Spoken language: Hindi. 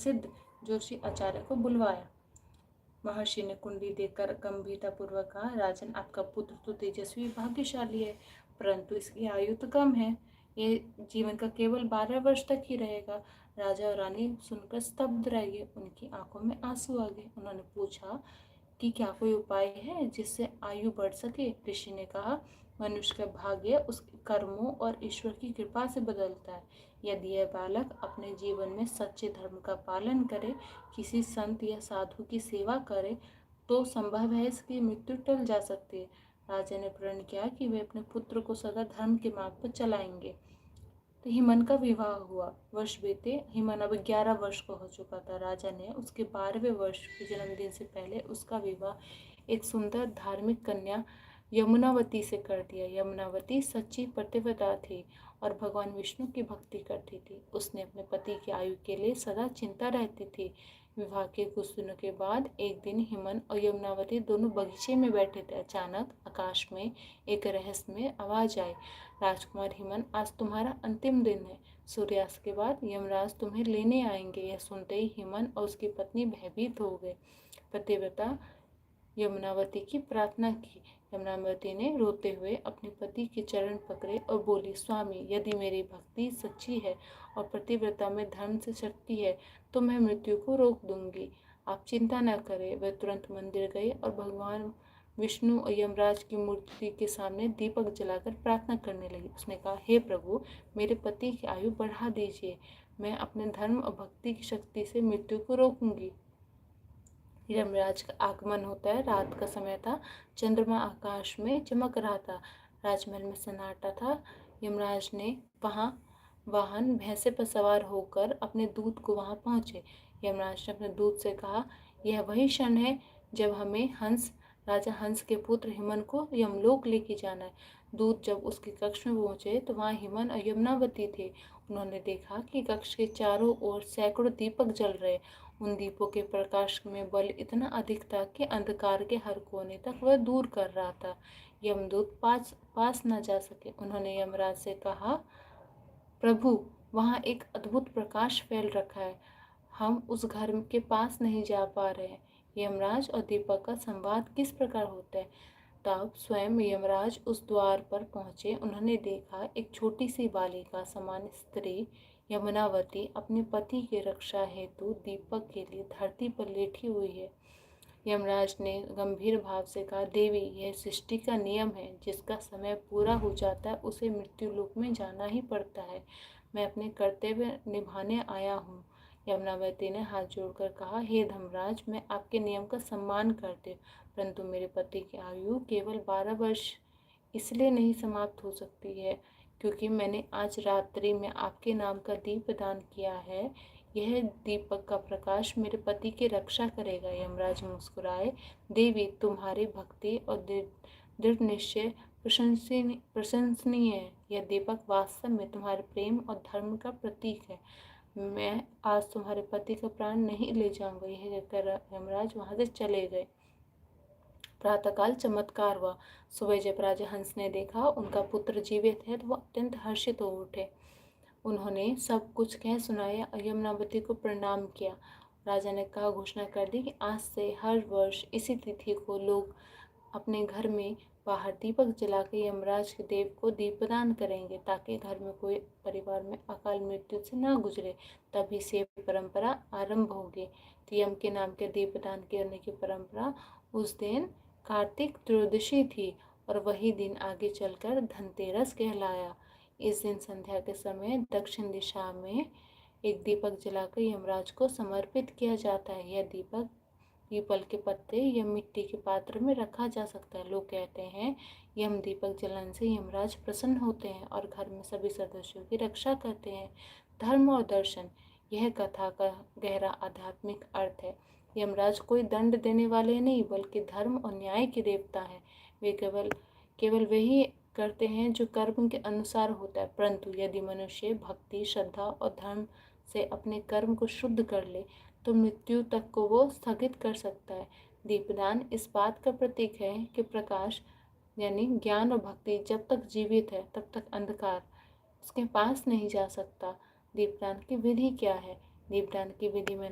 प्रसिद्ध जोशी आचार्य को बुलवाया। महर्षि ने कुंडली देखकर गंभीरतापूर्वक कहा, राजन, आपका पुत्र तो तेजस्वी भाग्यशाली है, परंतु इसकी आयु तो कम है। ये जीवन का केवल 12 वर्ष तक ही रहेगा। राजा और रानी सुनकर स्तब्ध रह गए, उनकी आंखों में आंसू आ गए। उन्होंने पूछा कि क्या कोई उपाय है जिससे आयु बढ़ सके। ऋषि ने कहा, मनुष्य का भाग्य उसके कर्मों और ईश्वर की कृपा से बदलता है। यदि यह बालक अपने जीवन में सच्चे धर्म का पालन करे, किसी संत या साधु की सेवा करे, तो संभव है इसकी मृत्यु टल जा सकती है। राजा ने प्रण किया कि वे अपने पुत्र को सदा धर्म के मार्ग पर चलाएंगे। तो हिमन का विवाह हुआ। वर्ष बीते, हिमन अब 11 वर्ष का हो चुका था। राजा ने उसके 12वें वर्ष के जन्मदिन से पहले उसका विवाह एक सुंदर धार्मिक कन्या यमुनावती से कर दिया। यमुनावती सच्ची पतिव्रता थी और भगवान विष्णु की भक्ति करती थी। उसने अपने पति की आयु के लिए सदा चिंता रहती थी। विवाह के कुछ दिनों के बाद एक दिन हिमन और यमुनावती दोनों बगीचे में बैठे थे। अचानक आकाश में एक रहस्यमय आवाज आई, राजकुमार हिमन, आज तुम्हारा अंतिम दिन है। सूर्यास्त के बाद यमराज तुम्हें लेने आएंगे। यह सुनते ही हिमन और उसकी पत्नी भयभीत हो गए। पतिव्रता यमुनावती की प्रार्थना की। यमुनावती ने रोते हुए अपने पति के चरण पकड़े और बोली, स्वामी, यदि मेरी भक्ति सच्ची है और पतिव्रता में धर्म से शक्ति है तो मैं मृत्यु को रोक दूंगी। आप चिंता न करें। वे तुरंत मंदिर गए और भगवान विष्णु और यमराज की मूर्ति के सामने दीपक जलाकर प्रार्थना करने लगी। उसने कहा, हे प्रभु, मेरे पति की आयु बढ़ा दीजिए। मैं अपने धर्म और भक्ति की शक्ति से मृत्यु को रोकूंगी। यमराज का आगमन होता है। रात का समय था। चंद्रमा आकाश में चमक रहा था। राजमहल में सन्नाटा था। यमराज ने वहां वाहन भैंसे पर सवार होकर अपने दूत को वहां पहुंचे। यमराज ने अपने दूत से कहा, यह वही क्षण है जब हमें राजा हंस के पुत्र हिमन को यमलोक लेके जाना है। दूत जब उसके कक्ष में पहुंचे तो वहां हिमन और यमुनावती थे। उन्होंने देखा कि कक्ष के चारों ओर सैकड़ों दीपक जल रहे। उन दीपों के प्रकाश में बल इतना अधिक था कि अंधकार के हर कोने तक वह दूर कर रहा था। यमदूत पास न जा सके। उन्होंने यमराज से कहा, प्रभु, वहाँ एक अद्भुत प्रकाश फैल रखा है, हम उस घर के पास नहीं जा पा रहे हैं। यमराज और दीपक का संवाद किस प्रकार होता है? तब स्वयं यमराज उस द्वार पर पहुंचे। उन्होंने देखा एक छोटी सी बालिका समान स्त्री यमुनावती अपने पति की रक्षा हेतु दीपक के लिए धरती पर लेटी हुई है। यमराज ने गंभीर भाव से कहा, देवी, यह सृष्टि का नियम है। जिसका समय पूरा हो जाता है उसे मृत्यु लोक में जाना ही पड़ता है। मैं अपने कर्तव्य निभाने आया हूँ। यमुनावती ने हाथ जोड़कर कहा, हे धर्मराज, मैं आपके नियम का सम्मान करती हूँ, परंतु मेरे पति की आयु केवल 12 वर्ष इसलिए नहीं समाप्त हो सकती है क्योंकि मैंने आज रात्रि में आपके नाम का दीप दान किया है। यह दीपक का प्रकाश मेरे पति की रक्षा करेगा। यमराज मुस्कुराए, देवी, तुम्हारी भक्ति और दृढ़ निश्चय प्रशंसनीय है। यह दीपक वास्तव में तुम्हारे प्रेम और धर्म का प्रतीक है। मैं आज तुम्हारे पति का प्राण नहीं ले जाऊंगा। यह कहकर यमराज वहां से चले गए। प्रातःकाल चमत्कार हुआ। सुबह जब राजा हंस ने देखा उनका पुत्र जीवित है तो वो अत्यंत हर्षित हो उठे। उन्होंने सब कुछ कह सुनाया और यमुनावती को प्रणाम किया। राजा ने कहा, घोषणा कर दी कि आज से हर वर्ष इसी तिथि को लोग अपने घर में बाहर दीपक जलाकर यमराज के देव को दीपदान करेंगे ताकि घर में कोई परिवार में अकाल मृत्यु से न गुजरे। तभी से परंपरा आरंभ होगी। तो यम के नाम के दीपदान करने की परंपरा उस दिन कार्तिक त्रयोदशी थी और वही दिन आगे चलकर धनतेरस कहलाया। इस दिन संध्या के समय दक्षिण दिशा में एक दीपक जलाकर यमराज को समर्पित किया जाता है। यह दीपक पीपल के पत्ते या मिट्टी के पात्र में रखा जा सकता है। लोग कहते हैं यम दीपक जलाने से यमराज प्रसन्न होते हैं और घर में सभी सदस्यों की रक्षा करते हैं। धर्म और दर्शन, यह कथा का गहरा आध्यात्मिक अर्थ है। यमराज कोई दंड देने वाले नहीं बल्कि धर्म और न्याय के देवता हैं। वे केवल वही करते हैं जो कर्म के अनुसार होता है, परंतु यदि मनुष्य भक्ति, श्रद्धा और धर्म से अपने कर्म को शुद्ध कर ले तो मृत्यु तक को वो स्थगित कर सकता है। दीपदान इस बात का प्रतीक है कि प्रकाश यानी ज्ञान और भक्ति जब तक जीवित है तब तक अंधकार उसके पास नहीं जा सकता। दीपदान की विधि क्या है? दीपदान की विधि में